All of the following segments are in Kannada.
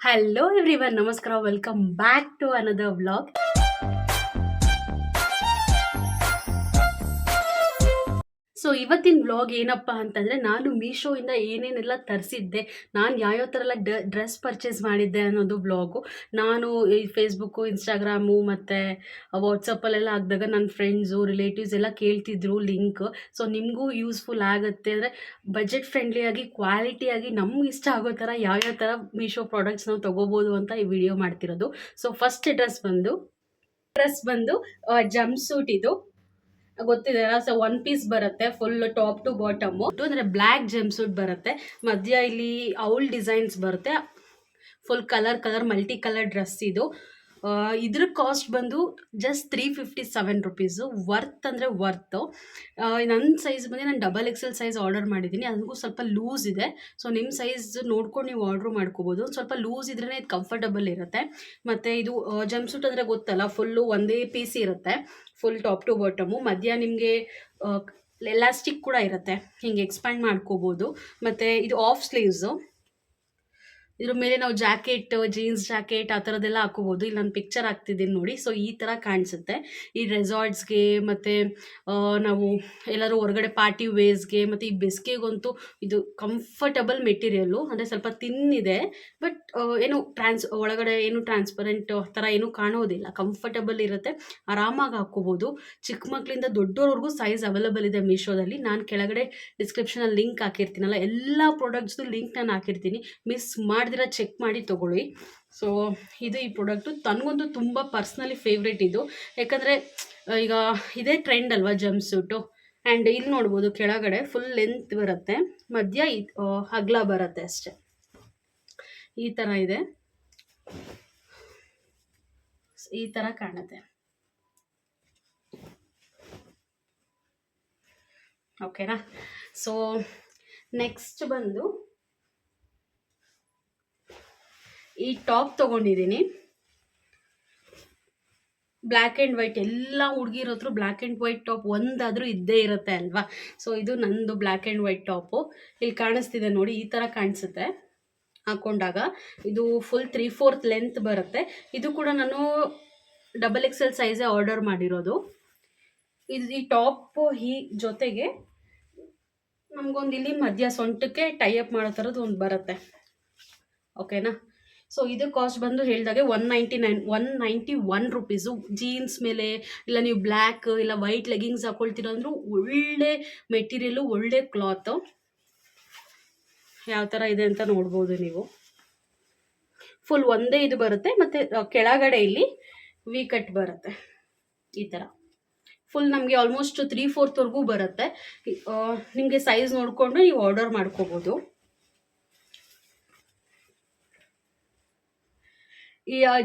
Hello everyone, Namaskar, welcome back to another vlog. So ಇವತ್ತಿನ ವ್ಲಾಗ್ ಏನಪ್ಪ ಅಂತಂದರೆ, ನಾನು ಮೀಶೋಯಿಂದ ಏನೇನೆಲ್ಲ ತರಿಸಿದ್ದೆ, ನಾನು ಯಾವ್ಯಾವ ಥರ ಎಲ್ಲ ಡ್ರೆಸ್ ಪರ್ಚೇಸ್ ಮಾಡಿದ್ದೆ ಅನ್ನೋದು ವ್ಲಾಗು. ನಾನು ಈ ಫೇಸ್ಬುಕ್ಕು, ಇನ್ಸ್ಟಾಗ್ರಾಮು ಮತ್ತು ವಾಟ್ಸಪ್ಪಲ್ಲೆಲ್ಲ ಹಾಕಿದಾಗ ನನ್ನ ಫ್ರೆಂಡ್ಸು, ರಿಲೇಟಿವ್ಸ್ ಎಲ್ಲ ಕೇಳ್ತಿದ್ರು ಲಿಂಕ್. ಸೊ ನಿಮಗೂ ಯೂಸ್ಫುಲ್ ಆಗುತ್ತೆ ಅಂದರೆ ಬಜೆಟ್ ಫ್ರೆಂಡ್ಲಿಯಾಗಿ, ಕ್ವಾಲಿಟಿಯಾಗಿ ನಮ್ಗೆ ಇಷ್ಟ ಆಗೋ ಥರ ಯಾವ್ಯಾವ ಥರ ಮೀಶೋ ಪ್ರಾಡಕ್ಟ್ಸ್ ನಾವು ತೊಗೋಬೋದು ಅಂತ ಈ ವಿಡಿಯೋ ಮಾಡ್ತಿರೋದು. ಸೊ ಫಸ್ಟ್ ಡ್ರೆಸ್ ಬಂದು ಜಂಪ್ ಸೂಟ್ ಇದು ಗೊತ್ತಿದೆ. ಸೊ ಒನ್ ಪೀಸ್ ಬರುತ್ತೆ, ಫುಲ್ ಟಾಪ್ ಟು ಬಾಟಮ್ ಅಂದ್ರೆ ಬ್ಲ್ಯಾಕ್ ಜಂಪ್ ಸೂಟ್ ಬರುತ್ತೆ. ಮಧ್ಯ ಇಲ್ಲಿ ಔಲ್ ಡಿಸೈನ್ಸ್ ಬರುತ್ತೆ. Full colour multi colour dress ಇದು. ಇದ್ರ ಕಾಸ್ಟ್ ಬಂದು ಜಸ್ಟ್ 357 ರುಪೀಸು. ವರ್ತ್ ಅಂದರೆ ವರ್ತು. ನನ್ನ ಸೈಜ್ ಬಂದು ನಾನು XXL ಸೈಜ್ ಆರ್ಡರ್ ಮಾಡಿದ್ದೀನಿ. ಅದಕ್ಕೂ ಸ್ವಲ್ಪ ಲೂಸ್ ಇದೆ. ಸೊ ನಿಮ್ಮ ಸೈಜ್ ನೋಡ್ಕೊಂಡು ನೀವು ಆರ್ಡ್ರ್ ಮಾಡ್ಕೋಬೋದು. ಸ್ವಲ್ಪ ಲೂಸ್ ಇದ್ರೇ ಇದು ಕಂಫರ್ಟಬಲ್ ಇರುತ್ತೆ. ಮತ್ತು ಇದು ಜಂಪ್ ಸೂಟ್ ಅಂದರೆ ಗೊತ್ತಲ್ಲ, ಫುಲ್ಲು ಒಂದೇ ಪೀಸ್ ಇರುತ್ತೆ, ಫುಲ್ ಟಾಪ್ ಟು ಬಾಟಮು. ಮಧ್ಯ ನಿಮಗೆ ಎಲಾಸ್ಟಿಕ್ ಕೂಡ ಇರುತ್ತೆ, ಹಿಂಗೆ ಎಕ್ಸ್ಪ್ಯಾಂಡ್ ಮಾಡ್ಕೋಬೋದು. ಮತ್ತು ಇದು ಆಫ್ ಸ್ಲೀವ್ಸು. ಇದ್ರ ಮೇಲೆ ನಾವು ಜಾಕೆಟ್, ಜೀನ್ಸ್ ಜಾಕೆಟ್ ಆ ಥರದ್ದೆಲ್ಲ ಹಾಕೋಬೋದು. ಇಲ್ಲಿ ನಾನು ಪಿಕ್ಚರ್ ಹಾಕ್ತಿದ್ದೀನಿ ನೋಡಿ. ಸೊ ಈ ಥರ ಕಾಣಿಸುತ್ತೆ. ಈ ರೆಸಾರ್ಟ್ಸ್ಗೆ ಮತ್ತು ನಾವು ಎಲ್ಲರೂ ಹೊರಗಡೆ ಪಾರ್ಟಿ ವೇಸ್ಗೆ ಮತ್ತು ಈ ಬೆಸ್ಗೆಗಂತೂ ಇದು ಕಂಫರ್ಟಬಲ್ ಮೆಟೀರಿಯಲ್ಲು. ಅಂದರೆ ಸ್ವಲ್ಪ ತಿನ್ನಿದೆ, ಬಟ್ ಏನು ಒಳಗಡೆ ಏನು ಟ್ರಾನ್ಸ್ಪರೆಂಟ್ ಥರ ಏನೂ ಕಾಣೋದಿಲ್ಲ, ಕಂಫರ್ಟಬಲ್ ಇರುತ್ತೆ, ಆರಾಮಾಗಿ ಹಾಕ್ಕೋಬೋದು. ಚಿಕ್ಕ ಮಕ್ಕಳಿಂದ ದೊಡ್ಡೋರ್ವರೆಗೂ ಸೈಜ್ ಅವೈಲೇಬಲ್ ಇದೆ ಮೀಶೋದಲ್ಲಿ. ನಾನು ಕೆಳಗಡೆ ಡಿಸ್ಕ್ರಿಪ್ಷನಲ್ಲಿ ಲಿಂಕ್ ಹಾಕಿರ್ತೀನಲ್ಲ, ಎಲ್ಲ ಪ್ರಾಡಕ್ಟ್ಸ್ದು ಲಿಂಕ್ ನಾನು ಹಾಕಿರ್ತೀನಿ, ಮಿಸ್ ಮಾಡಿದಿರ ಚೆಕ್ ಮಾಡಿ ತೊಗೊಳ್ಳಿ. ಸೊ ಇದು ಈ ಪ್ರಾಡಕ್ಟು ನನಗಂತೂ ತುಂಬ ಪರ್ಸ್ನಲಿ ಫೇವ್ರೇಟ್ ಇದು. ಯಾಕಂದರೆ ಈಗ ಇದೇ ಟ್ರೆಂಡ್ ಅಲ್ವಾ ಜಂಪ್ ಸೂಟು. ಆ್ಯಂಡ್ ಇಲ್ಲಿ ನೋಡ್ಬೋದು ಕೆಳಗಡೆ ಫುಲ್ ಲೆಂತ್ ಬರುತ್ತೆ, ಮಧ್ಯ ಅಗಲ ಬರುತ್ತೆ ಅಷ್ಟೆ. ಈ ಥರ ಇದೆ, ಈ ಥರ ಕಾಣುತ್ತೆ. ಓಕೆನಾ. ಸೊ ನೆಕ್ಸ್ಟ್ ಬಂದು ಈ ಟಾಪ್ ತೊಗೊಂಡಿದ್ದೀನಿ. ಬ್ಲ್ಯಾಕ್ ಆ್ಯಂಡ್ ವೈಟ್, ಎಲ್ಲ ಹುಡುಗಿರ ಹತ್ರ ಬ್ಲ್ಯಾಕ್ ಆ್ಯಂಡ್ ವೈಟ್ ಟಾಪ್ ಒಂದಾದರೂ ಇದ್ದೇ ಇರುತ್ತೆ ಅಲ್ವಾ. ಸೊ ಇದು ನಂದು ಬ್ಲ್ಯಾಕ್ ಆ್ಯಂಡ್ ವೈಟ್ ಟಾಪು. ಇಲ್ಲಿ ಕಾಣಿಸ್ತಿದೆ ನೋಡಿ, ಈ ಥರ ಕಾಣಿಸುತ್ತೆ ಹಾಕ್ಕೊಂಡಾಗ. ಇದು ಫುಲ್ 3/4 ಲೆಂತ್ ಬರುತ್ತೆ. ಇದು ಕೂಡ ನಾನು XXL ಸೈಜೇ ಆರ್ಡರ್ ಮಾಡಿರೋದು. ಇದು ಈ ಟಾಪು ಈ ಜೊತೆಗೆ ನಮಗೊಂದು ಇಲ್ಲಿ ಮಧ್ಯ ಸೊಂಟಕ್ಕೆ ಟೈಅಪ್ ಮಾಡೋ ಥರದ್ದು ಒಂದು ಬರುತ್ತೆ. ಓಕೆನಾ. ಸೊ ಇದು ಕಾಸ್ಟ್ ಬಂದು ಹೇಳಿದಾಗೆ 191 ರುಪೀಸು. ಜೀನ್ಸ್ ಮೇಲೆ ಇಲ್ಲ ನೀವು ಬ್ಲ್ಯಾಕ್ ಇಲ್ಲ ವೈಟ್ ಲೆಗಿಂಗ್ಸ್ ಹಾಕೊಳ್ತೀರ ಅಂದರೂ ಒಳ್ಳೆ ಮೆಟೀರಿಯಲು, ಒಳ್ಳೆ ಕ್ಲಾತು. ಯಾವ ಥರ ಇದೆ ಅಂತ ನೋಡ್ಬೋದು ನೀವು. ಫುಲ್ ಒಂದೇ ಇದು ಬರುತ್ತೆ, ಮತ್ತು ಕೆಳಗಡೆ ಇಲ್ಲಿ ವಿ ಕಟ್ ಬರುತ್ತೆ ಈ ಥರ. ಫುಲ್ ನಮಗೆ ಆಲ್ಮೋಸ್ಟ್ 3/4 ಬರುತ್ತೆ. ನಿಮಗೆ ಸೈಜ್ ನೋಡಿಕೊಂಡು ನೀವು ಆರ್ಡರ್ ಮಾಡ್ಕೋಬೋದು.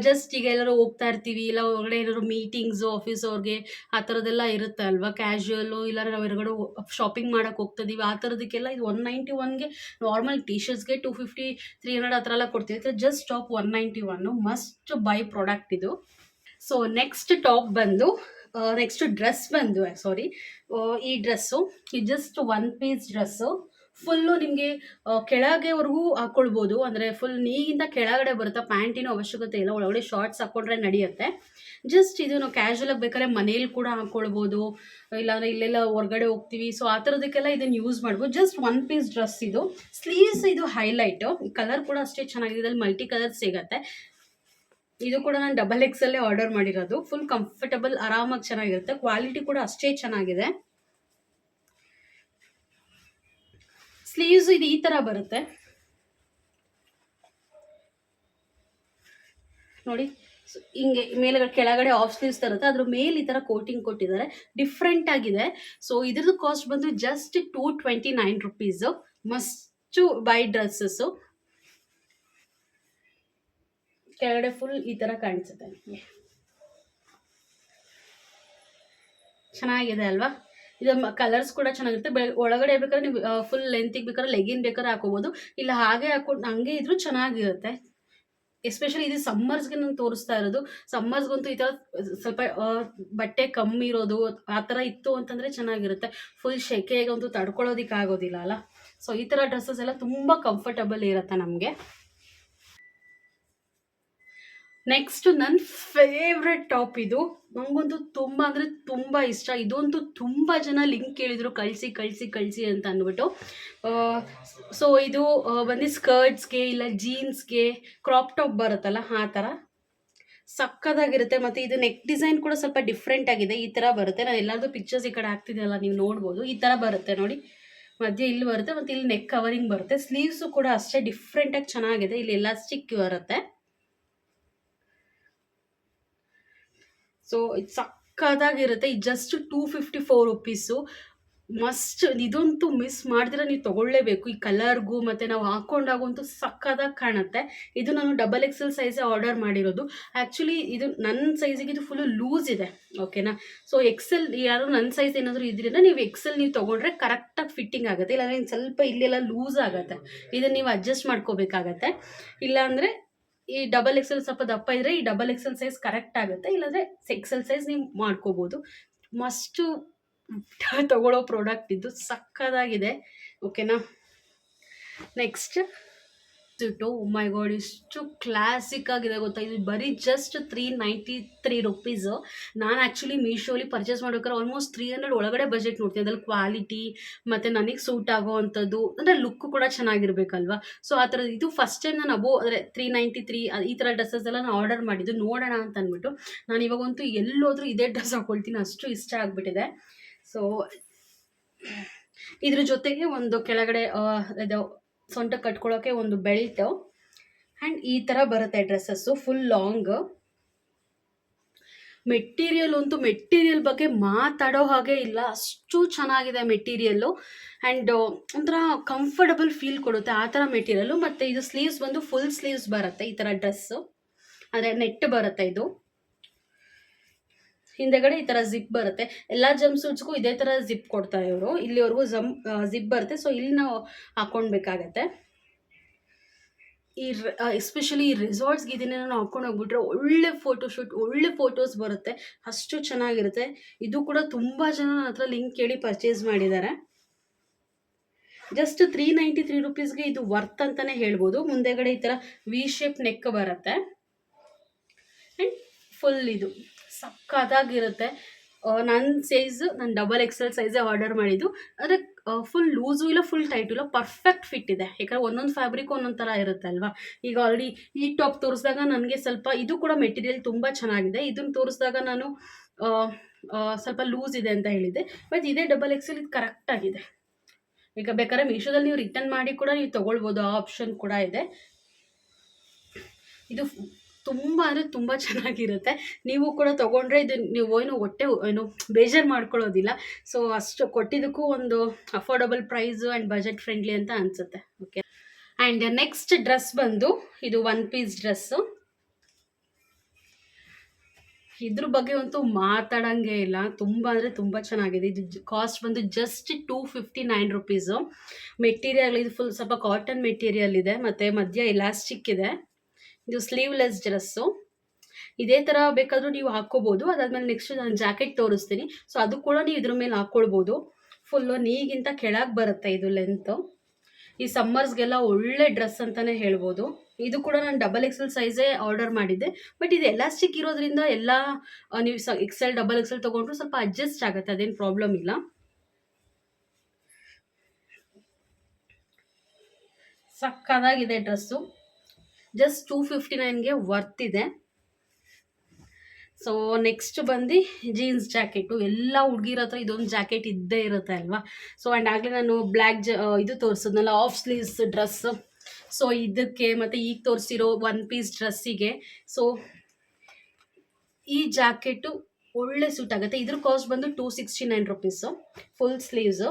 ಜಸ್ಟ್ ಈಗ ಎಲ್ಲರೂ ಹೋಗ್ತಾ ಇರ್ತೀವಿ, ಇಲ್ಲ ಹೊರಗಡೆ ಏನಾದ್ರು ಮೀಟಿಂಗ್ಸು, ಆಫೀಸ್ ಅವ್ರಿಗೆ ಆ ಥರದ್ದೆಲ್ಲ ಇರುತ್ತೆ ಅಲ್ವಾ, ಕ್ಯಾಶುಯಲ್ಲು, ಇಲ್ಲ ನಾವು ಹೊರಗಡೆ ಶಾಪಿಂಗ್ ಮಾಡೋಕ್ಕೆ ಹೋಗ್ತಿದ್ದೀವಿ, ಆ ಥರದಕ್ಕೆಲ್ಲ ಇದು 191ಗೆ. ನಾರ್ಮಲ್ ಟಿ ಶರ್ಟ್ಸ್ಗೆ 250, 300 ಆ ಥರ ಎಲ್ಲ ಕೊಡ್ತೀವಿ. Just top 191, must buy product ಇದು. ಸೊ ನೆಕ್ಸ್ಟ್ ಡ್ರೆಸ್ ಬಂದು ಈ ಡ್ರೆಸ್ಸು ಇದು just one piece dress. Full ನಿಮಗೆ ಕೆಳಗೆವರೆಗೂ ಹಾಕ್ಕೊಳ್ಬೋದು. ಅಂದರೆ ಫುಲ್ ನೀಗಿಂದ ಕೆಳಗಡೆ ಬರುತ್ತೆ, ಪ್ಯಾಂಟಿನೂ ಅವಶ್ಯಕತೆ ಇಲ್ಲ, ಒಳಗಡೆ ಶಾರ್ಟ್ಸ್ ಹಾಕ್ಕೊಂಡ್ರೆ ನಡೆಯುತ್ತೆ. ಜಸ್ಟ್ ಇದು ನಾವು ಕ್ಯಾಶುವಲಾಗಿ ಬೇಕಾದ್ರೆ ಮನೇಲಿ ಕೂಡ ಹಾಕ್ಕೊಳ್ಬೋದು, ಇಲ್ಲಾಂದರೆ ಇಲ್ಲೆಲ್ಲ ಹೊರಗಡೆ ಹೋಗ್ತೀವಿ, ಸೊ ಆ ಥರದಕ್ಕೆಲ್ಲ ಇದನ್ನು ಯೂಸ್ ಮಾಡ್ಬೋದು. ಜಸ್ಟ್ ಒನ್ ಪೀಸ್ ಡ್ರೆಸ್ ಇದು. ಸ್ಲೀವ್ಸ್ ಇದು ಹೈಲೈಟು, ಕಲರ್ ಕೂಡ ಅಷ್ಟೇ ಚೆನ್ನಾಗಿದೆ, ಇದರಲ್ಲಿ ಮಲ್ಟಿ ಕಲರ್ ಸಿಗುತ್ತೆ. ಇದು ಕೂಡ ನಾನು XXL ಆರ್ಡರ್ ಮಾಡಿರೋದು. ಫುಲ್ ಕಂಫರ್ಟಬಲ್, ಆರಾಮಾಗಿ ಚೆನ್ನಾಗಿರುತ್ತೆ, ಕ್ವಾಲಿಟಿ ಕೂಡ ಅಷ್ಟೇ ಚೆನ್ನಾಗಿದೆ. ಸ್ಲೀವ್ಸ್ ಇದು ಈ ಥರ ಬರುತ್ತೆ ನೋಡಿ. ಹಿಂಗೆ ಮೇಲೆಗಡೆ ಕೆಳಗಡೆ ಆಫ್ ಸ್ಲೀವ್ಸ್ ತರುತ್ತೆ, ಅದ್ರ ಮೇಲೆ ಈ ಥರ ಕೋಟಿಂಗ್ ಕೊಟ್ಟಿದ್ದಾರೆ, ಡಿಫ್ರೆಂಟ್ ಆಗಿದೆ. ಸೊ ಇದ್ರದ್ದು ಕಾಸ್ಟ್ ಬಂದು just 229 rupees. Must by dresses. ಕೆಳಗಡೆ ಫುಲ್ ಈ ಥರ ಕಾಣಿಸುತ್ತೆ, ನಿಮಗೆ ಚೆನ್ನಾಗಿದೆ ಅಲ್ವಾ. ಇದು ಕಲರ್ಸ್ ಕೂಡ ಚೆನ್ನಾಗಿರುತ್ತೆ. ಒಳಗಡೆ ಬೇಕಾದ್ರೆ ನೀವು ಫುಲ್ ಲೆಂತಿಗೆ ಬೇಕಾದ್ರೆ ಲೆಗಿನ್ ಬೇಕಾದ್ರೆ ಹಾಕೋಬೋದು, ಇಲ್ಲ ಹಾಗೆ ಹಾಕೊಂಡು ಹಂಗೆ ಇದ್ರೂ ಚೆನ್ನಾಗಿರುತ್ತೆ. ಎಸ್ಪೆಷಲಿ ಇದು ಸಮ್ಮರ್ಸ್ಗೆ ನಾನು ತೋರಿಸ್ತಾ ಇರೋದು. ಸಮ್ಮರ್ಸ್ಗಂತೂ ಈ ಥರ ಸ್ವಲ್ಪ ಬಟ್ಟೆ ಕಮ್ಮಿ ಇರೋದು ಆ ಥರ ಇತ್ತು ಅಂತಂದರೆ ಚೆನ್ನಾಗಿರುತ್ತೆ. ಫುಲ್ ಸೆಕೆಗಂತೂ ತಡ್ಕೊಳ್ಳೋದಕ್ಕೆ ಆಗೋದಿಲ್ಲ ಅಲ್ಲ. ಸೊ ಈ ಥರ ಡ್ರೆಸ್ಸಸ್ ಎಲ್ಲ ತುಂಬ ಕಂಫರ್ಟಬಲ್ ಇರುತ್ತೆ ನಮಗೆ. ನೆಕ್ಸ್ಟ್ ನನ್ನ ಫೇವ್ರೆಟ್ ಟಾಪ್ ಇದು. ನನಗಂತೂ ತುಂಬ ಅಂದರೆ ತುಂಬ ಇಷ್ಟ. ಇದಂತೂ ತುಂಬ ಜನ ಲಿಂಕ್ ಕೇಳಿದರು, ಕಳಿಸಿ ಕಳಿಸಿ ಕಳಿಸಿ ಅಂತ ಅಂದ್ಬಿಟ್ಟು. ಸೊ ಇದು ಬಂದು ಸ್ಕರ್ಟ್ಸ್ಗೆ ಇಲ್ಲ ಜೀನ್ಸ್ಗೆ ಕ್ರಾಪ್ ಟಾಪ್ ಬರುತ್ತಲ್ಲ ಆ ಥರ ಸಕ್ಕದಾಗಿರುತ್ತೆ. ಮತ್ತು ಇದು ನೆಕ್ ಡಿಸೈನ್ ಕೂಡ ಸ್ವಲ್ಪ ಡಿಫ್ರೆಂಟ್ ಆಗಿದೆ. ಈ ಥರ ಬರುತ್ತೆ. ನಾನು ಎಲ್ಲರದು ಪಿಕ್ಚರ್ಸ್ ಈ ಕಡೆ ಹಾಕ್ತಿದ್ದೆಲ್ಲ ನೀವು ನೋಡ್ಬೋದು. ಈ ಥರ ಬರುತ್ತೆ ನೋಡಿ, ಮಧ್ಯೆ ಇಲ್ಲಿ ಬರುತ್ತೆ ಮತ್ತು ಇಲ್ಲಿ ನೆಕ್ ಕವರಿಂಗ್ ಬರುತ್ತೆ. ಸ್ಲೀವ್ಸು ಕೂಡ ಅಷ್ಟೇ ಡಿಫ್ರೆಂಟಾಗಿ ಚೆನ್ನಾಗಿದೆ. ಇಲ್ಲಿ ಎಲಾಸ್ಟಿಕ್ ಬರುತ್ತೆ. ಸೊ ಇದು ಸಕ್ಕದಾಗಿರುತ್ತೆ. ಇದು ಜಸ್ಟ್ 254 ರುಪೀಸು. ಮಸ್ಟ್, ಇದಂತೂ ಮಿಸ್ ಮಾಡ್ದಿರ ನೀವು ತೊಗೊಳ್ಳೇಬೇಕು. ಈ ಕಲರ್ಗೂ ಮತ್ತು ನಾವು ಹಾಕ್ಕೊಂಡಾಗಂತೂ ಸಕ್ಕದಾಗಿ ಕಾಣುತ್ತೆ. ಇದು ನಾನು XXL ಸೈಜೇ ಆರ್ಡರ್ ಮಾಡಿರೋದು. ಆ್ಯಕ್ಚುಲಿ ಇದು ನನ್ನ ಸೈಜಿಗೆ ಇದು ಫುಲ್ಲು ಲೂಸ್ ಇದೆ, ಓಕೆನಾ. ಸೊ XL ಯಾರು ನನ್ನ ಸೈಜ್ ಏನಾದರೂ ಇದರಿಂದ ನೀವು XL ನೀವು ತೊಗೊಂಡ್ರೆ ಕರೆಕ್ಟಾಗಿ ಫಿಟ್ಟಿಂಗ್ ಆಗುತ್ತೆ. ಇಲ್ಲಾಂದರೆ ಇನ್ನು ಸ್ವಲ್ಪ ಇಲ್ಲೆಲ್ಲ ಲೂಸ್ ಆಗುತ್ತೆ. ಇದನ್ನು ನೀವು ಅಡ್ಜಸ್ಟ್ ಮಾಡ್ಕೋಬೇಕಾಗತ್ತೆ. ಇಲ್ಲಾಂದರೆ ಈ XXL ಸ್ವಲ್ಪ ದಪ್ಪ ಇದ್ದರೆ ಈ XXL ಸೈಜ್ ಕರೆಕ್ಟ್ ಆಗುತ್ತೆ. ಇಲ್ಲಾಂದರೆ XL ಸೈಜ್ ನೀವು ಮಾಡ್ಕೋಬೋದು. ಮಸ್ಟು ತಗೊಳ್ಳೋ ಪ್ರಾಡಕ್ಟ್ ಇದು, ಸಕ್ಕದಾಗಿದೆ, ಓಕೆನಾ. ನೆಕ್ಸ್ಟ್ ಇಟ್ಟು ಮೈ ಗಾಡ್ ಇಷ್ಟು ಕ್ಲಾಸಿಕ್ ಆಗಿದೆ ಗೊತ್ತಾ. ಇದು ಬರೀ ಜಸ್ಟ್ 393 ರುಪೀಸು. ನಾನು ಆ್ಯಕ್ಚುಲಿ ಮೀಶೋಲಿ ಪರ್ಚೇಸ್ ಮಾಡ್ಬೇಕಾದ್ರೆ ಆಲ್ಮೋಸ್ಟ್ 300 ಒಳಗಡೆ ಬಜೆಟ್ ನೋಡ್ತೀನಿ. ಅದ್ರಲ್ಲಿ ಕ್ವಾಲಿಟಿ ಮತ್ತು ನನಗೆ ಸೂಟ್ ಆಗೋ ಅಂಥದ್ದು, ಅಂದರೆ ಲುಕ್ ಕೂಡ ಚೆನ್ನಾಗಿರ್ಬೇಕಲ್ವ. ಸೊ ಆ ಥರದ್ದು ಇದು ಫಸ್ಟ್ ಟೈಮ್ ನಾನು ಅಂದರೆ 393 ಈ ಥರ ಡ್ರೆಸ್ಸಸ್ ಎಲ್ಲ ನಾನು ಆರ್ಡರ್ ಮಾಡಿದ್ದು ನೋಡೋಣ ಅಂತ ಅಂದ್ಬಿಟ್ಟು. ನಾನು ಇವಾಗಂತೂ ಎಲ್ಲೋದ್ರೂ ಇದೇ ಡ್ರೆಸ್ ಹಾಕ್ಕೊಳ್ತೀನಿ, ಅಷ್ಟು ಇಷ್ಟ ಆಗಿಬಿಟ್ಟಿದೆ. ಸೊ ಇದ್ರ ಜೊತೆಗೆ ಒಂದು ಕೆಳಗಡೆ ಇದು ಸೊಂಟ ಕಟ್ಕೊಳ್ಳೋಕ್ಕೆ ಒಂದು ಬೆಲ್ಟ್ ಆ್ಯಂಡ್ ಈ ಥರ ಬರುತ್ತೆ ಡ್ರೆಸ್ಸಸ್ಸು, ಫುಲ್ ಲಾಂಗ್. ಮೆಟೀರಿಯಲ್ ಅಂತೂ ಮೆಟೀರಿಯಲ್ ಬಗ್ಗೆ ಮಾತಾಡೋ ಹಾಗೆ ಇಲ್ಲ, ಅಷ್ಟು ಚೆನ್ನಾಗಿದೆ ಮೆಟೀರಿಯಲ್ಲು. ಆ್ಯಂಡ್ ಒಂಥರ ಕಂಫರ್ಟಬಲ್ ಫೀಲ್ ಕೊಡುತ್ತೆ ಆ ಥರ ಮೆಟೀರಿಯಲ್ಲು. ಮತ್ತು ಇದು ಸ್ಲೀವ್ಸ್ ಬಂದು ಫುಲ್ ಸ್ಲೀವ್ಸ್ ಬರುತ್ತೆ ಈ ಥರ ಡ್ರೆಸ್ಸು, ಅಂದರೆ ನೆಟ್ ಬರುತ್ತೆ. ಇದು ಹಿಂದೆಗಡೆ ಈ ಥರ ಜಿಪ್ ಬರುತ್ತೆ. ಎಲ್ಲ ಜಂಪ್ ಸೂಟ್ಸ್ಗೂ ಇದೇ ಥರ ಜಿಪ್ ಕೊಡ್ತಾರೆ ಇವರು. ಇಲ್ಲಿವರೆಗೂ ಜಿಪ್ ಬರುತ್ತೆ. ಸೊ ಇಲ್ಲಿ ನಾವು ಹಾಕ್ಕೊಳ್ಬೇಕಾಗತ್ತೆ. ಈ ಎಸ್ಪೆಷಲಿ ಈ ರೆಸಾರ್ಟ್ಸ್ಗೆ ಇದನ್ನೇ ನಾವು ಹಾಕ್ಕೊಂಡು ಹೋಗ್ಬಿಟ್ರೆ ಒಳ್ಳೆ ಫೋಟೋಶೂಟ್, ಒಳ್ಳೆ ಫೋಟೋಸ್ ಬರುತ್ತೆ, ಅಷ್ಟು ಚೆನ್ನಾಗಿರುತ್ತೆ. ಇದು ಕೂಡ ತುಂಬ ಜನ ನನ್ನ ಹತ್ರ ಲಿಂಕ್ ಕೇಳಿ ಪರ್ಚೇಸ್ ಮಾಡಿದ್ದಾರೆ. ಜಸ್ಟ್ 393 ರುಪೀಸ್ಗೆ ಇದು ವರ್ತ್ ಅಂತಲೇ ಹೇಳ್ಬೋದು. ಮುಂದೆಗಡೆ ಈ ಥರ ವಿ ಶೇಪ್ ನೆಕ್ ಬರುತ್ತೆ ಆ್ಯಂಡ್ ಫುಲ್ ಇದು ಸಕ್ಕದಾಗಿರುತ್ತೆ. ನನ್ನ ಸೈಜು ನಾನು XXL ಸೈಜೇ ಆರ್ಡರ್ ಮಾಡಿದ್ದು. ಆದರೆ ಫುಲ್ ಲೂಸು ಇಲ್ಲ, ಫುಲ್ ಟೈಟು ಇಲ್ಲ, ಪರ್ಫೆಕ್ಟ್ ಫಿಟ್ ಇದೆ. ಯಾಕಂದರೆ ಒಂದೊಂದು ಫ್ಯಾಬ್ರಿಕ್ ಒಂದೊಂದು ಥರ ಇರುತ್ತೆ ಅಲ್ವಾ. ಈಗ ಆಲ್ರೆಡಿ ಈ ಟಾಪ್ ತೋರಿಸಿದಾಗ ನನಗೆ ಸ್ವಲ್ಪ ಇದು ಕೂಡ ಮೆಟೀರಿಯಲ್ ತುಂಬ ಚೆನ್ನಾಗಿದೆ. ಇದನ್ನು ತೋರಿಸಿದಾಗ ನಾನು ಸ್ವಲ್ಪ ಲೂಸ್ ಇದೆ ಅಂತ ಹೇಳಿದ್ದೆ. ಬಟ್ ಇದೇ XXL ಇದು ಕರೆಕ್ಟಾಗಿದೆ. ಈಗ ಬೇಕಾದ್ರೆ ಮೀಶೋದಲ್ಲಿ ನೀವು ರಿಟರ್ನ್ ಮಾಡಿ ಕೂಡ ನೀವು ತೊಗೊಳ್ಬೋದು, ಆ ಆಪ್ಷನ್ ಕೂಡ ಇದೆ. ಇದು ತುಂಬ ಅಂದರೆ ತುಂಬ ಚೆನ್ನಾಗಿರುತ್ತೆ. ನೀವು ಕೂಡ ತೊಗೊಂಡ್ರೆ ಇದು ನೀವು ಏನು ಬೇಜಾರು ಮಾಡ್ಕೊಳ್ಳೋದಿಲ್ಲ. ಸೊ ಅಷ್ಟು ಕೊಟ್ಟಿದ್ದಕ್ಕೂ ಒಂದು affordable price and budget friendly ಅಂತ ಅನಿಸುತ್ತೆ, ಓಕೆ. ಆ್ಯಂಡ್ ನೆಕ್ಸ್ಟ್ ಡ್ರೆಸ್ ಬಂದು ಇದು 1 ಪೀಸ್ ಡ್ರೆಸ್ಸು. ಇದ್ರ ಬಗ್ಗೆ ಅಂತೂ ಮಾತಾಡೋಂಗೆ ಇಲ್ಲ, ತುಂಬ ಅಂದರೆ ತುಂಬ ಚೆನ್ನಾಗಿದೆ. ಇದು ಕಾಸ್ಟ್ ಬಂದು ಜಸ್ಟ್ 259 ರುಪೀಸು. ಮೆಟೀರಿಯಲ್ ಇದು ಫುಲ್ ಸ್ವಲ್ಪ ಕಾಟನ್ ಮೆಟೀರಿಯಲ್ ಇದೆ ಮತ್ತು ಮಧ್ಯ ಎಲಾಸ್ಟಿಕ್ ಇದೆ. ಇದು ಸ್ಲೀವ್ಲೆಸ್ ಡ್ರೆಸ್ಸು. ಇದೇ ಥರ ಬೇಕಾದರೂ ನೀವು ಹಾಕ್ಕೋಬೋದು. ಅದಾದಮೇಲೆ ನೆಕ್ಸ್ಟ್ ನಾನು ಜಾಕೆಟ್ ತೋರಿಸ್ತೀನಿ. ಸೊ ಅದು ಕೂಡ ನೀವು ಇದ್ರ ಮೇಲೆ ಹಾಕ್ಕೊಳ್ಬೋದು. ಫುಲ್ಲು ನೀಗಿಂತ ಕೆಳಗೆ ಬರುತ್ತೆ ಇದು ಲೆಂತು. ಈ ಸಮ್ಮರ್ಸ್ಗೆಲ್ಲ ಒಳ್ಳೆ ಡ್ರೆಸ್ ಅಂತಲೇ ಹೇಳ್ಬೋದು. ಇದು ಕೂಡ ನಾನು XXL ಸೈಜೇ ಆರ್ಡರ್ ಮಾಡಿದ್ದೆ. ಬಟ್ ಇದು ಎಲಾಸ್ಟಿಕ್ ಇರೋದ್ರಿಂದ ಎಲ್ಲ ನೀವು XL XXL ತೊಗೊಂಡ್ರು ಸ್ವಲ್ಪ ಅಡ್ಜಸ್ಟ್ ಆಗುತ್ತೆ, ಅದೇನು ಪ್ರಾಬ್ಲಮ್ ಇಲ್ಲ. ಸಕ್ಕದಾಗಿದೆ ಡ್ರೆಸ್ಸು. ಜಸ್ಟ್ 259ಗೆ ವರ್ತ್ ಇದೆ. ಸೊ ನೆಕ್ಸ್ಟ್ ಬಂದು ಜೀನ್ಸ್ ಜಾಕೆಟು. ಎಲ್ಲ ಹುಡುಗಿರ ಹತ್ರ ಇದೊಂದು ಜಾಕೆಟ್ ಇದ್ದೇ ಇರುತ್ತೆ ಅಲ್ವಾ. ಸೊ ಆ್ಯಂಡ್ ಆಗಲೇ ನಾನು ಬ್ಲ್ಯಾಕ್ ಇದು ತೋರಿಸಿದ್ನಲ್ಲ ಆಫ್ ಸ್ಲೀವ್ಸ್ ಡ್ರೆಸ್ಸು. ಸೊ ಇದಕ್ಕೆ ಮತ್ತು ಈಗ ತೋರಿಸಿರೋ 1 ಪೀಸ್ ಡ್ರೆಸ್ಸಿಗೆ ಸೊ ಈ ಜಾಕೆಟು ಒಳ್ಳೆ ಸೂಟ್ ಆಗುತ್ತೆ. ಇದ್ರ ಕಾಸ್ಟ್ ಬಂದು 269 ರುಪೀಸು. Full sleeves.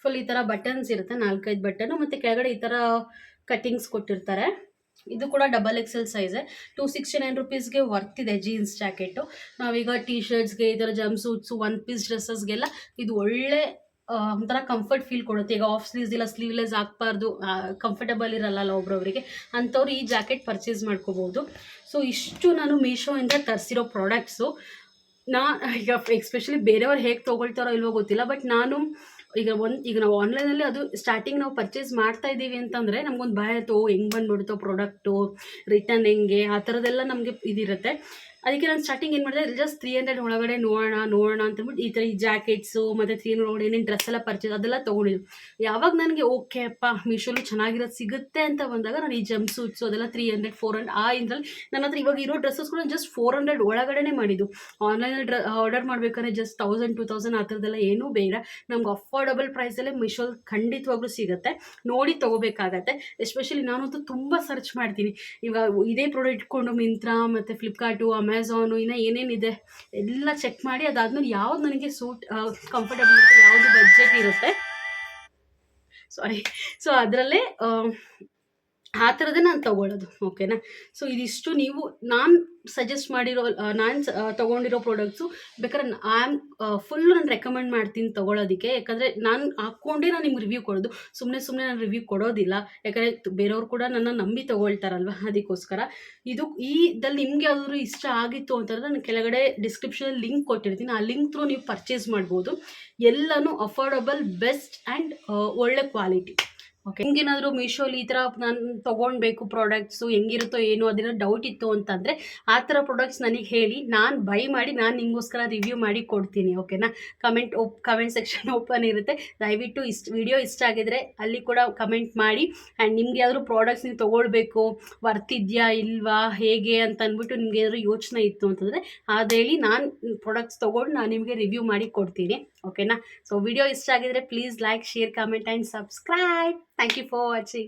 ಫುಲ್ ಈ ಥರ ಬಟನ್ಸ್ ಇರುತ್ತೆ, 4-5 ಬಟನು, ಮತ್ತು ಕೆಳಗಡೆ ಈ ಥರ ಕಟ್ಟಿಂಗ್ಸ್ ಕೊಟ್ಟಿರ್ತಾರೆ. ಇದು ಕೂಡ XXL ಸೈಜೇ. 269 ರುಪೀಸ್ಗೆ ವರ್ತ್ ಇದೆ ಜೀನ್ಸ್ ಜಾಕೆಟು. ನಾವೀಗ ಟೀ ಶರ್ಟ್ಸ್ಗೆ, ಈ ಥರ ಜಂಪ್ ಸೂಟ್ಸು, 1 ಪೀಸ್ ಡ್ರೆಸ್ಸಸ್ಗೆಲ್ಲ ಇದು ಒಳ್ಳೆ ಒಂಥರ ಕಂಫರ್ಟ್ ಫೀಲ್ ಕೊಡುತ್ತೆ. ಈಗ ಆಫ್ ಸ್ಲೀವ್ಸ್ ಇಲ್ಲ, ಸ್ಲೀವ್ಲೆಸ್ ಹಾಕ್ಬಾರ್ದು, ಕಂಫರ್ಟಬಲ್ ಇರಲ್ಲ ಒಬ್ರೊಬ್ರಿಗೆ, ಅಂಥವ್ರು ಈ ಜಾಕೆಟ್ ಪರ್ಚೇಸ್ ಮಾಡ್ಕೋಬೋದು. ಸೊ ಇಷ್ಟು ನಾನು ಮೀಶೋಯಿಂದ ತರಿಸಿರೋ ಪ್ರಾಡಕ್ಟ್ಸು. ಈಗ ಎಸ್ಪೆಷಲಿ ಬೇರೆಯವ್ರು ಹೇಗೆ ತೊಗೊಳ್ತಾರೋ ಇಲ್ವೋ ಗೊತ್ತಿಲ್ಲ, ಬಟ್ ನಾನು ಈಗ ನಾವು ಆನ್ಲೈನಲ್ಲಿ ಅದು ಸ್ಟಾರ್ಟಿಂಗ್ ನಾವು ಪರ್ಚೇಸ್ ಮಾಡ್ತಾ ಇದ್ದೀವಿ ಅಂತಂದರೆ ನಮ್ಗೊಂದು ಭಯ ಇತ್ತು, ಹೆಂಗೆ ಬಂದುಬಿಡುತ್ತೋ ಪ್ರಾಡಕ್ಟು, ರಿಟರ್ನ್ ಹೆಂಗೆ, ಆ ಥರದ್ದೆಲ್ಲ ನಮಗೆ ಇದಿರುತ್ತೆ. ಅದಕ್ಕೆ ನಾನು ಸ್ಟಾರ್ಟಿಂಗ್ ಏನು ಮಾಡಿದೆ, ಜಸ್ಟ್ 300 ಒಳಗಡೆ ನೋಡೋಣ ಅಂತಂದ್ಬಿಟ್ಟು ಈ ಥರ ಈ ಜಾಕೆಟ್ಸು ಮತ್ತು 300 ಒಳಗಡೆ ಏನೇನು ಡ್ರೆಸ್ ಎಲ್ಲ ಪರ್ಚೇಸ್ ಅದೆಲ್ಲ ತೊಗೊಂಡಿದ್ದು. ಯಾವಾಗ ನನಗೆ ಓಕೆ ಅಪ್ಪ ಮೀಶೋಲಿ ಚೆನ್ನಾಗಿರೋದು ಸಿಗುತ್ತೆ ಅಂತ ಬಂದಾಗ ನಾನು ಈ ಜಂಪ್ ಸೂಟ್ಸು ಅದೆಲ್ಲ 300, 400 ಆ ಇದರಲ್ಲಿ ನನ್ನ ಹತ್ರ ಇವಾಗ ಇರೋ ಡ್ರೆಸ್ಸಸ್ ಕೂಡ ಜಸ್ಟ್ 400 ಒಳಗಡೆ ಮಾಡಿದ್ದು. ಆನ್ಲೈನಲ್ಲಿ ಆರ್ಡರ್ ಮಾಡಬೇಕಾದ್ರೆ ಜಸ್ಟ್ 1000, 2000 ಆ ಥರದ್ದೆಲ್ಲ ಏನೂ ಬೇಡ. ನಮ್ಗೆ ಅಫೋರ್ಡಬಲ್ ಪ್ರೈಸಲ್ಲೇ ಮೀಶೋಲ್ಲಿ ಖಂಡಿತವಾಗ್ಲೂ ಸಿಗುತ್ತೆ. ನೋಡಿ ತೊಗೋಬೇಕಾಗತ್ತೆ. ಎಸ್ಪೆಷಲಿ ನಾನಂತೂ ತುಂಬ ಸರ್ಚ್ ಮಾಡ್ತೀನಿ. ಇವಾಗ ಇದೇ ಪ್ರಾಡಕ್ಟ್ ಇಟ್ಕೊಂಡು ಮಿಂತ್ರಾ ಮತ್ತು ಫ್ಲಿಪ್ಕಾರ್ಟು, ಅಮೆಝಾನು ಇನ್ನೂ ಏನೇನಿದೆ ಎಲ್ಲ ಚೆಕ್ ಮಾಡಿ ಅದಾದ್ಮೇಲೆ ಯಾವ್ದು ನನಗೆ ಕಂಫರ್ಟಬಲ್ ಇರುತ್ತೆ, ಯಾವುದು ಬಡ್ಜೆಟ್ ಇರುತ್ತೆ, ಸೊ ಅದರಲ್ಲೇ ಆ ಥರದೇ ನಾನು ತೊಗೊಳ್ಳೋದು. ಓಕೆನಾ. ಸೊ ಇದಿಷ್ಟು ನೀವು ನಾನು ಸಜೆಸ್ಟ್ ಮಾಡಿರೋ ನಾನು ತೊಗೊಂಡಿರೋ ಪ್ರಾಡಕ್ಟ್ಸು ಬೇಕಾದ್ರೆ ಫುಲ್ಲು ನಾನು ರೆಕಮೆಂಡ್ ಮಾಡ್ತೀನಿ ತೊಗೊಳೋದಕ್ಕೆ. ಯಾಕಂದರೆ ನಾನು ಹಾಕ್ಕೊಂಡೇ ನಾನು ನಿಮ್ಗೆ ರಿವ್ಯೂ ಕೊಡೋದು. ಸುಮ್ಮನೆ ನಾನು ರಿವ್ಯೂ ಕೊಡೋದಿಲ್ಲ. ಯಾಕಂದರೆ ಬೇರೆಯವ್ರು ಕೂಡ ನನ್ನ ನಂಬಿ ತೊಗೊಳ್ತಾರಲ್ವ, ಅದಕ್ಕೋಸ್ಕರ. ಇದಲ್ಲಿ ನಿಮ್ಗೆ ಯಾವ್ದಾದ್ರು ಇಷ್ಟ ಆಗಿತ್ತು ಅಂತಂದರೆ ನಾನು ಕೆಳಗಡೆ ಡಿಸ್ಕ್ರಿಪ್ಷನಲ್ಲಿ ಲಿಂಕ್ ಕೊಟ್ಟಿರ್ತೀನಿ. ಆ ಲಿಂಕ್ ಥ್ರೂ ನೀವು ಪರ್ಚೇಸ್ ಮಾಡ್ಬೋದು. ಎಲ್ಲನೂ ಅಫೋರ್ಡಬಲ್, ಬೆಸ್ಟ್ ಆ್ಯಂಡ್ ಒಳ್ಳೆ ಕ್ವಾಲಿಟಿ. ಓಕೆ. ನಿಮ್ಗೇನಾದರೂ ಮೀಶೋಲಿ ಈ ಥರ ನಾನು ತೊಗೊಳ್ಬೇಕು ಪ್ರಾಡಕ್ಟ್ಸು ಹೆಂಗಿರುತ್ತೋ ಏನೋ ಅದೆಲ್ಲ ಡೌಟ್ ಇತ್ತು ಅಂತಂದರೆ ಆ ಥರ ಪ್ರಾಡಕ್ಟ್ಸ್ ನನಗೆ ಹೇಳಿ, ನಾನು ಬೈ ಮಾಡಿ ನಾನು ನಿಮಗೋಸ್ಕರ ರಿವ್ಯೂ ಮಾಡಿ ಕೊಡ್ತೀನಿ. ಓಕೆನಾ. ಕಮೆಂಟ್ ಸೆಕ್ಷನ್ ಓಪನ್ ಇರುತ್ತೆ. ದಯವಿಟ್ಟು ವಿಡಿಯೋ ಇಷ್ಟ ಆಗಿದ್ರೆ ಅಲ್ಲಿ ಕೂಡ ಕಮೆಂಟ್ ಮಾಡಿ. ಆ್ಯಂಡ್ ನಿಮ್ಗೆ ಯಾವ್ದಾದ್ರು ಪ್ರಾಡಕ್ಟ್ಸ್ ನೀವು ತೊಗೊಳ್ಬೇಕು, ವರ್ತಿದೆಯಾ ಇಲ್ವಾ ಹೇಗೆ ಅಂತ ಅಂದ್ಬಿಟ್ಟು ನಿಮ್ಗೆ ಏನಾದರೂ ಯೋಚನೆ ಇತ್ತು ಅಂತಂದರೆ ಅದು ಹೇಳಿ, ನಾನು ಪ್ರಾಡಕ್ಟ್ಸ್ ತೊಗೊಂಡು ನಾನು ನಿಮಗೆ ರಿವ್ಯೂ ಮಾಡಿ ಕೊಡ್ತೀನಿ. ಓಕೆನಾ. ಸೊ ವಿಡಿಯೋ ಇಷ್ಟ ಆಗಿದ್ರೆ please like, share, comment and subscribe. Thank you for watching.